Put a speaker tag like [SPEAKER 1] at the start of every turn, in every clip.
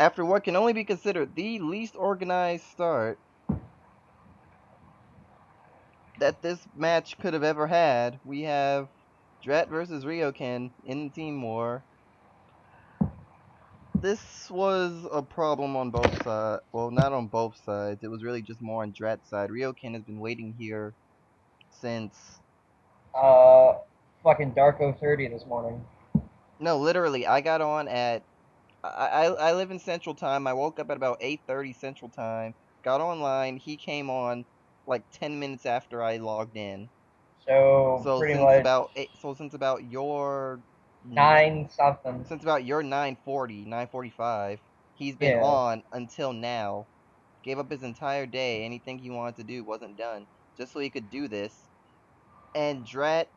[SPEAKER 1] After what can only be considered the least organized start that this match could have ever had, we have Drat versus Ryoken in the Team War. This was a problem on both sides. Well, not on both sides. It was really just more on Drat's side. Ryoken has been waiting here since...
[SPEAKER 2] Uh, fucking Darko 30 this morning.
[SPEAKER 1] No, literally, I got on at... I live in Central Time. I woke up at about 8:30 Central Time, got online. He came on like 10 minutes after I logged in.
[SPEAKER 2] So
[SPEAKER 1] So
[SPEAKER 2] pretty
[SPEAKER 1] since
[SPEAKER 2] much
[SPEAKER 1] about your
[SPEAKER 2] 9 something.
[SPEAKER 1] since about your 9:40, 9:45, he's been
[SPEAKER 2] Yeah.
[SPEAKER 1] on until now. Gave up his entire day. Anything he wanted to do wasn't done, just so he could do this. And Drat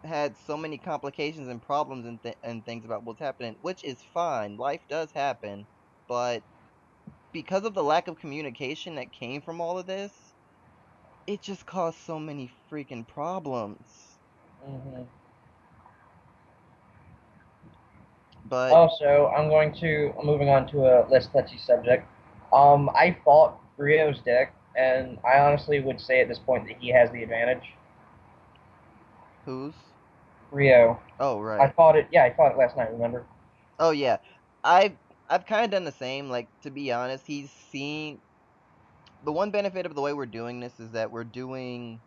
[SPEAKER 1] had so many complications and problems and things about what's happening, which is fine. Life does happen, but because of the lack of communication that came from all of this, it just caused so many freaking problems.
[SPEAKER 2] hmm
[SPEAKER 1] But
[SPEAKER 2] Also, I'm moving on to a less touchy subject. I fought Rio's deck, and I honestly would say at this point that he has the advantage.
[SPEAKER 1] who's?
[SPEAKER 2] Rio.
[SPEAKER 1] Oh, right.
[SPEAKER 2] I fought it last night, remember?
[SPEAKER 1] Oh, yeah. I've I've kind of done the same. Like, to be honest, he's seen the one benefit of the way we're doing this is that we're doing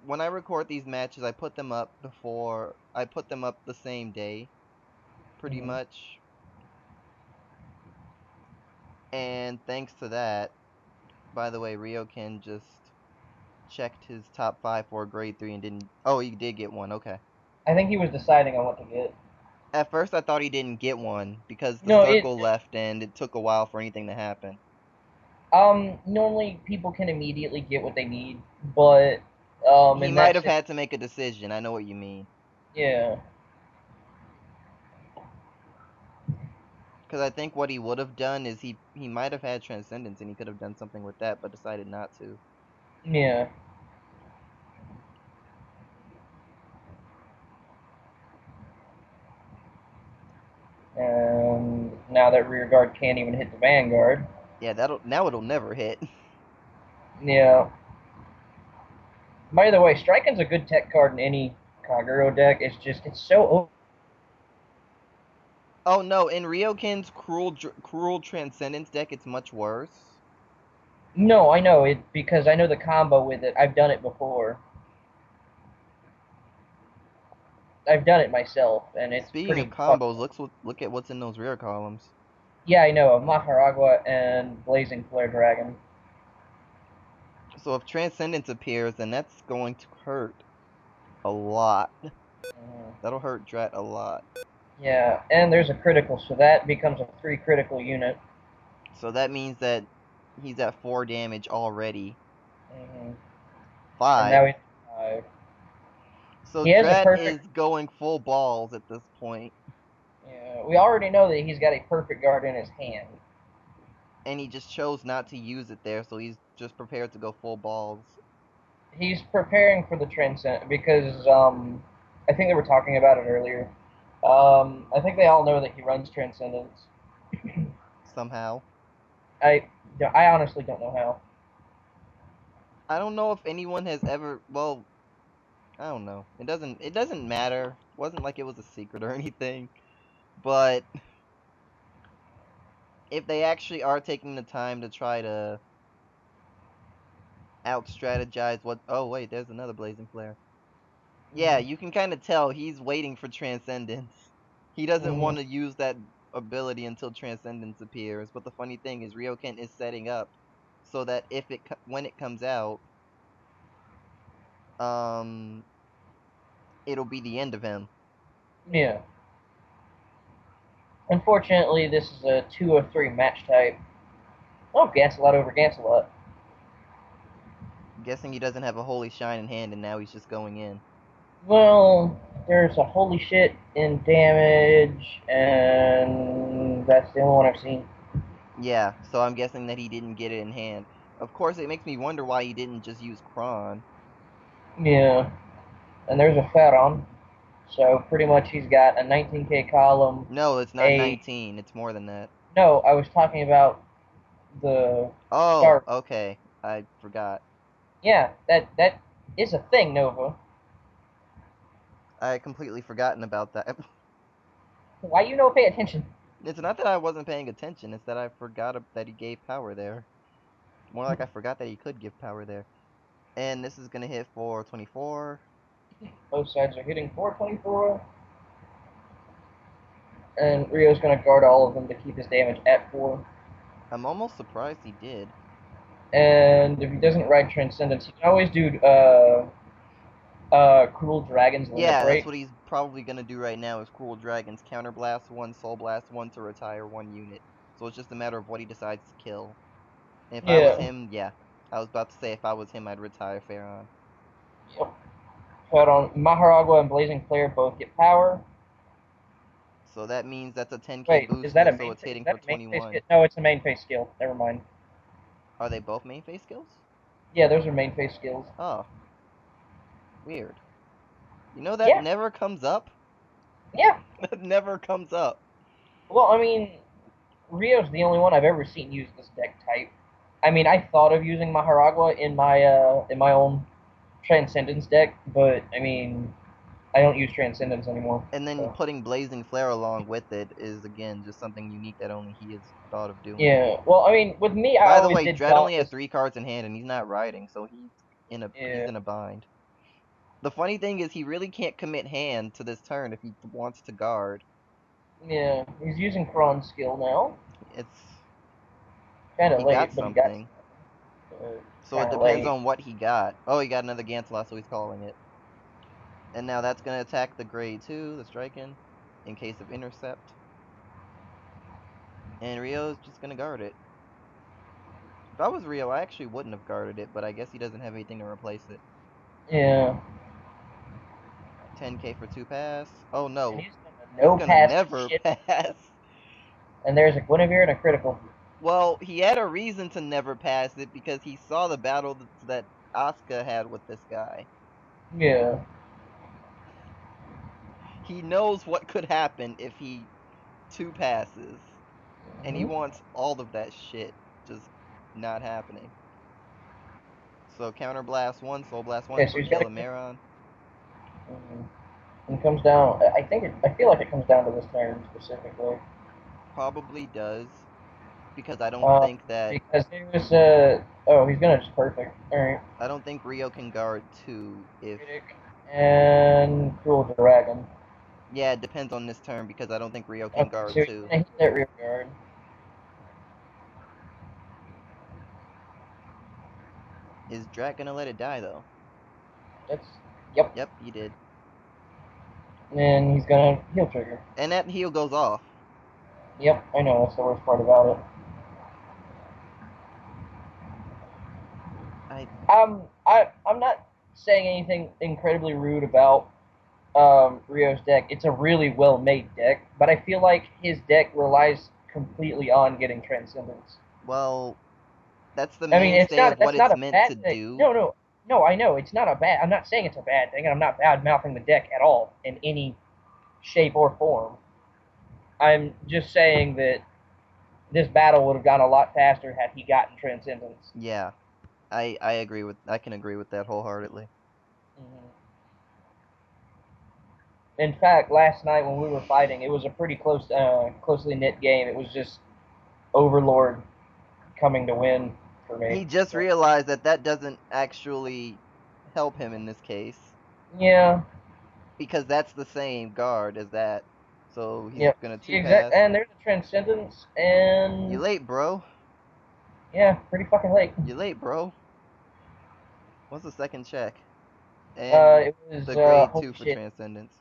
[SPEAKER 1] when I record these matches, I put them up the same day, pretty
[SPEAKER 2] hmm
[SPEAKER 1] much. And thanks to that, by the way, Ryoken just checked his top 5 for grade 3 and didn't. Oh, he did get one. Okay.
[SPEAKER 2] I think he was deciding on what to get.
[SPEAKER 1] At first, I thought he didn't get one because the
[SPEAKER 2] No,
[SPEAKER 1] circle left and it took a while for anything to happen.
[SPEAKER 2] normally people can immediately get what they need, but
[SPEAKER 1] He
[SPEAKER 2] in
[SPEAKER 1] might
[SPEAKER 2] that
[SPEAKER 1] have had to make a decision. I know what you mean.
[SPEAKER 2] yeah.
[SPEAKER 1] Because I think what he would have done is he might have had Transcendence and he could have done something with that, but decided not to.
[SPEAKER 2] Yeah. And now that rear guard can't even hit the vanguard.
[SPEAKER 1] Yeah, it'll never hit.
[SPEAKER 2] Yeah. By the way, Striking's a good tech card in any Kaguro deck. It's so.
[SPEAKER 1] Oh no, in Ryoken's Cruel Transcendence deck, it's much worse.
[SPEAKER 2] No, I know it because I know the combo with it. I've done it before. I've done it myself, and it's
[SPEAKER 1] Speaking of
[SPEAKER 2] pretty fucking.
[SPEAKER 1] combos, look at what's in those rear columns.
[SPEAKER 2] Yeah, I know. Maharagua and Blazing Flare Dragon.
[SPEAKER 1] So if Transcendence appears, then that's going to hurt a lot.
[SPEAKER 2] Mhm.
[SPEAKER 1] That'll hurt Drat a lot.
[SPEAKER 2] Yeah, and there's a critical, so that becomes a 3 critical unit.
[SPEAKER 1] So that means that he's at 4 damage already.
[SPEAKER 2] hmm And
[SPEAKER 1] 5.
[SPEAKER 2] now he's 5.
[SPEAKER 1] So
[SPEAKER 2] He has a
[SPEAKER 1] Drat
[SPEAKER 2] perfect.
[SPEAKER 1] is going full balls at this point.
[SPEAKER 2] Yeah, we already know that he's got a perfect guard in his hand.
[SPEAKER 1] And he just chose not to use it there, so he's just prepared to go full balls.
[SPEAKER 2] He's preparing for the transcend because I think they were talking about it earlier. I think they all know that he runs Transcendence.
[SPEAKER 1] Somehow.
[SPEAKER 2] I yeah, I honestly don't know how.
[SPEAKER 1] I don't know if anyone has ever, well, I don't know. It doesn't matter. It wasn't like it was a secret or anything. But if they actually are taking the time to try to out strategize what, oh wait, there's another blazing flare. Yeah,
[SPEAKER 2] hmm
[SPEAKER 1] you can kind of tell he's waiting for Transcendence. He doesn't
[SPEAKER 2] hmm
[SPEAKER 1] want to use that ability until Transcendence appears. But the funny thing is, Ryoken is setting up so that when it comes out, um, it'll be the end of him.
[SPEAKER 2] Yeah. Unfortunately, this is a 2 of 3 match type. Oh, Gancelot over Gancelot.
[SPEAKER 1] I'm guessing he doesn't have a holy shine in hand, and now he's just going in.
[SPEAKER 2] Well, there's a holy shit in damage, and that's the only one I've seen.
[SPEAKER 1] Yeah, so I'm guessing that he didn't get it in hand. Of course, it makes me wonder why he didn't just use Kron.
[SPEAKER 2] Yeah. And there's a Pharaon. So pretty much he's got a 19k column.
[SPEAKER 1] No, it's not
[SPEAKER 2] A
[SPEAKER 1] 19. It's more than that.
[SPEAKER 2] No, I was talking about the
[SPEAKER 1] Oh,
[SPEAKER 2] start.
[SPEAKER 1] okay. I forgot.
[SPEAKER 2] Yeah, that is a thing, Nova.
[SPEAKER 1] I had completely forgotten about that.
[SPEAKER 2] Why you no pay attention?
[SPEAKER 1] It's not that I wasn't paying attention, it's that I forgot that he gave power there. More like I forgot that he could give power there. And this is gonna hit for 24.
[SPEAKER 2] Both sides are hitting 424, and Rio's gonna guard all of them to keep his damage at 4.
[SPEAKER 1] I'm almost surprised he did.
[SPEAKER 2] And if he doesn't ride Transcendence, he can always do Cruel Dragon's Limit
[SPEAKER 1] Yeah, that's
[SPEAKER 2] Break.
[SPEAKER 1] what he's probably gonna do right now is Cruel Dragons. Counterblast 1, Soul Blast 1 to retire 1 unit. So it's just a matter of what he decides to kill. And if I was
[SPEAKER 2] Yeah.
[SPEAKER 1] him, yeah. I was about to say if I was him, I'd retire Pharaon.
[SPEAKER 2] Yep. Put on Maharagua and Blazing Flare both get power.
[SPEAKER 1] So that means that's a 10k
[SPEAKER 2] Wait,
[SPEAKER 1] booster, so it's hitting
[SPEAKER 2] is
[SPEAKER 1] for
[SPEAKER 2] that a main phase
[SPEAKER 1] 21.
[SPEAKER 2] skill? No, it's a main phase skill. Never mind.
[SPEAKER 1] Are they both main phase skills?
[SPEAKER 2] Yeah, those are main phase skills.
[SPEAKER 1] Oh, weird. You know that
[SPEAKER 2] Yeah,
[SPEAKER 1] never comes up?
[SPEAKER 2] yeah.
[SPEAKER 1] That never comes up.
[SPEAKER 2] Well, I mean, Rio's the only one I've ever seen use this deck type. I mean, I thought of using Maharagua in my own Transcendence deck, but I mean, I don't use Transcendence anymore.
[SPEAKER 1] And then
[SPEAKER 2] So
[SPEAKER 1] putting Blazing Flare along with it is, again, just something unique that only he has thought of doing.
[SPEAKER 2] yeah. Well, I mean, with me, I
[SPEAKER 1] By the
[SPEAKER 2] always
[SPEAKER 1] way,
[SPEAKER 2] did
[SPEAKER 1] Drat only has
[SPEAKER 2] Dauntless.
[SPEAKER 1] 3 cards in hand, and he's not riding, so he's
[SPEAKER 2] Yeah,
[SPEAKER 1] in a bind. The funny thing is he really can't commit hand to this turn if he wants to guard.
[SPEAKER 2] yeah. He's using Kron's skill now.
[SPEAKER 1] It's
[SPEAKER 2] Kind of
[SPEAKER 1] he got
[SPEAKER 2] late, but he got
[SPEAKER 1] something. So it
[SPEAKER 2] kind of
[SPEAKER 1] depends
[SPEAKER 2] late.
[SPEAKER 1] on what he got. Oh, he got another Gantalot, so he's calling it. And now that's going to attack the grade 2, the Striken, in case of intercept. And Rio's just going to guard it. If I was Rio, I actually wouldn't have guarded it, but I guess he doesn't have anything to replace it.
[SPEAKER 2] Yeah.
[SPEAKER 1] 10k for 2 pass. Oh
[SPEAKER 2] And
[SPEAKER 1] no,
[SPEAKER 2] he's gonna
[SPEAKER 1] he's
[SPEAKER 2] no
[SPEAKER 1] going to
[SPEAKER 2] pass
[SPEAKER 1] never
[SPEAKER 2] shit.
[SPEAKER 1] pass.
[SPEAKER 2] And there's a Guinevere and a critical.
[SPEAKER 1] Well, he had a reason to never pass it because he saw the battle that Asuka had with this guy.
[SPEAKER 2] Yeah.
[SPEAKER 1] He knows what could happen if he 2 passes. And he
[SPEAKER 2] Mm-hmm.
[SPEAKER 1] wants all of that shit just not happening. So Counter Blast 1, Soul Blast 1
[SPEAKER 2] Okay, so
[SPEAKER 1] for
[SPEAKER 2] he's got
[SPEAKER 1] kill
[SPEAKER 2] a.
[SPEAKER 1] a Maron.
[SPEAKER 2] And it comes down. I feel like it comes down to this turn specifically.
[SPEAKER 1] Probably does. Because I don't
[SPEAKER 2] Uh,
[SPEAKER 1] think that
[SPEAKER 2] because there's oh, he's gonna just perfect. All right.
[SPEAKER 1] I don't think Rio can guard 2 if
[SPEAKER 2] Critic and Cruel Dragon.
[SPEAKER 1] yeah, it depends on this turn because I don't think Rio can
[SPEAKER 2] Okay,
[SPEAKER 1] guard
[SPEAKER 2] so he's
[SPEAKER 1] 2.
[SPEAKER 2] gonna hit that rear guard.
[SPEAKER 1] Is Drat gonna let it die though?
[SPEAKER 2] That's Yep.
[SPEAKER 1] Yep, he did.
[SPEAKER 2] And he's gonna heal trigger.
[SPEAKER 1] And that heal goes off.
[SPEAKER 2] Yep, I know. That's the worst part about it.
[SPEAKER 1] I
[SPEAKER 2] I'm not saying anything incredibly rude about Rio's deck. It's a really well made deck, but I feel like his deck relies completely on getting Transcendence.
[SPEAKER 1] well, that's the
[SPEAKER 2] I mean,
[SPEAKER 1] mainstay of what
[SPEAKER 2] that's
[SPEAKER 1] it's
[SPEAKER 2] not a
[SPEAKER 1] meant to
[SPEAKER 2] bad thing.
[SPEAKER 1] do.
[SPEAKER 2] No. I know it's not a bad. I'm not saying it's a bad thing, and I'm not bad mouthing the deck at all in any shape or form. I'm just saying that this battle would have gone a lot faster had he gotten Transcendence.
[SPEAKER 1] Yeah, I can agree with that wholeheartedly.
[SPEAKER 2] Mm-hmm. In fact, last night when we were fighting, it was a pretty closely knit game. It was just Overlord coming to win for me.
[SPEAKER 1] He just
[SPEAKER 2] So,
[SPEAKER 1] realized that that doesn't actually help him in this case
[SPEAKER 2] yeah,
[SPEAKER 1] because that's the same guard as that. So he's
[SPEAKER 2] yep.
[SPEAKER 1] gonna
[SPEAKER 2] The
[SPEAKER 1] 2
[SPEAKER 2] exact,
[SPEAKER 1] pass.
[SPEAKER 2] and there's a Transcendence,
[SPEAKER 1] You
[SPEAKER 2] and
[SPEAKER 1] late, bro.
[SPEAKER 2] yeah, pretty fucking late.
[SPEAKER 1] You late, bro. What's the second check? And
[SPEAKER 2] It was
[SPEAKER 1] the grade
[SPEAKER 2] holy
[SPEAKER 1] 2 for
[SPEAKER 2] shit.
[SPEAKER 1] Transcendence.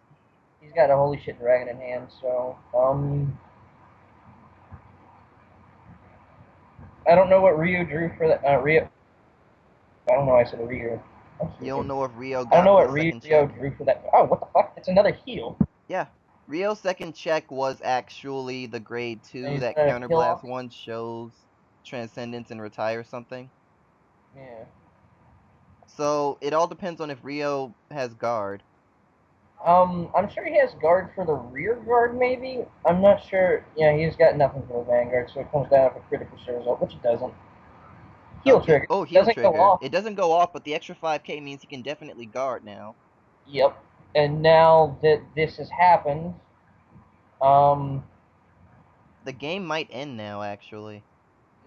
[SPEAKER 2] He's got a holy shit dragon in hand, so I don't know what Ryu drew for that. I don't know. Why I said Ryu. I'm
[SPEAKER 1] You don't
[SPEAKER 2] stupid.
[SPEAKER 1] know if Rio
[SPEAKER 2] I don't
[SPEAKER 1] got
[SPEAKER 2] know
[SPEAKER 1] for the
[SPEAKER 2] what
[SPEAKER 1] second
[SPEAKER 2] Rio
[SPEAKER 1] check.
[SPEAKER 2] drew for that. Oh, what the fuck? It's another heal.
[SPEAKER 1] Yeah. Rio's second check was actually the grade
[SPEAKER 2] And
[SPEAKER 1] 2
[SPEAKER 2] he's
[SPEAKER 1] that
[SPEAKER 2] gonna kill
[SPEAKER 1] Counterblast
[SPEAKER 2] off.
[SPEAKER 1] 1 shows Transcendence and retire something.
[SPEAKER 2] Yeah.
[SPEAKER 1] So it all depends on if Rio has guard.
[SPEAKER 2] I'm sure he has guard for the rear guard, maybe? I'm not sure. Yeah, he's got nothing for the vanguard, so it comes down to critical share result, which it doesn't. Heal
[SPEAKER 1] Okay.
[SPEAKER 2] trigger.
[SPEAKER 1] Oh, heal
[SPEAKER 2] Doesn't go
[SPEAKER 1] trigger.
[SPEAKER 2] off.
[SPEAKER 1] It doesn't go off, but the extra 5k means he can definitely guard now.
[SPEAKER 2] Yep. And now that this has happened, um,
[SPEAKER 1] The game might end now, actually.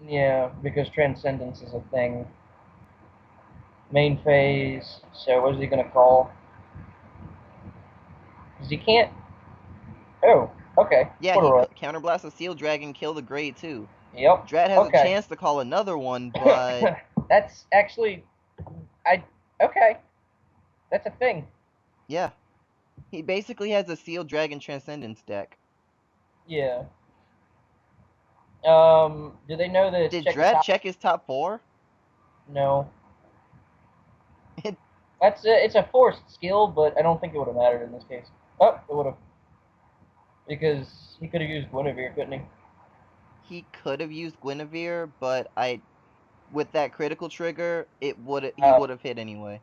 [SPEAKER 2] yeah, because Transcendence is a thing. Main phase, so what is he gonna call? Because he can't. Oh, okay.
[SPEAKER 1] Yeah, he
[SPEAKER 2] Corduroy.
[SPEAKER 1] counterblast a Seal Dragon, kill the Grade too.
[SPEAKER 2] Yep.
[SPEAKER 1] Drat has a
[SPEAKER 2] Okay.
[SPEAKER 1] chance to call another one, but
[SPEAKER 2] That's actually. I. Okay. That's a thing.
[SPEAKER 1] yeah. He basically has a Seal Dragon Transcendence deck.
[SPEAKER 2] Yeah. Do they know that it's
[SPEAKER 1] Did
[SPEAKER 2] check the
[SPEAKER 1] Drat
[SPEAKER 2] top?
[SPEAKER 1] check his top 4?
[SPEAKER 2] No.
[SPEAKER 1] It,
[SPEAKER 2] It's a forced skill, but I don't think it would have mattered in this case. Oh, it would have. Because he could have used Guinevere, couldn't he?
[SPEAKER 1] he could have used Guinevere, but with that critical trigger, he
[SPEAKER 2] Uh,
[SPEAKER 1] would have hit anyway.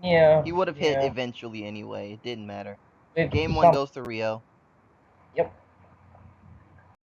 [SPEAKER 2] yeah,
[SPEAKER 1] He would have hit
[SPEAKER 2] yeah.
[SPEAKER 1] eventually anyway. It didn't matter.
[SPEAKER 2] It,
[SPEAKER 1] Game
[SPEAKER 2] he
[SPEAKER 1] 1
[SPEAKER 2] saw.
[SPEAKER 1] goes to Ryo.
[SPEAKER 2] Yep.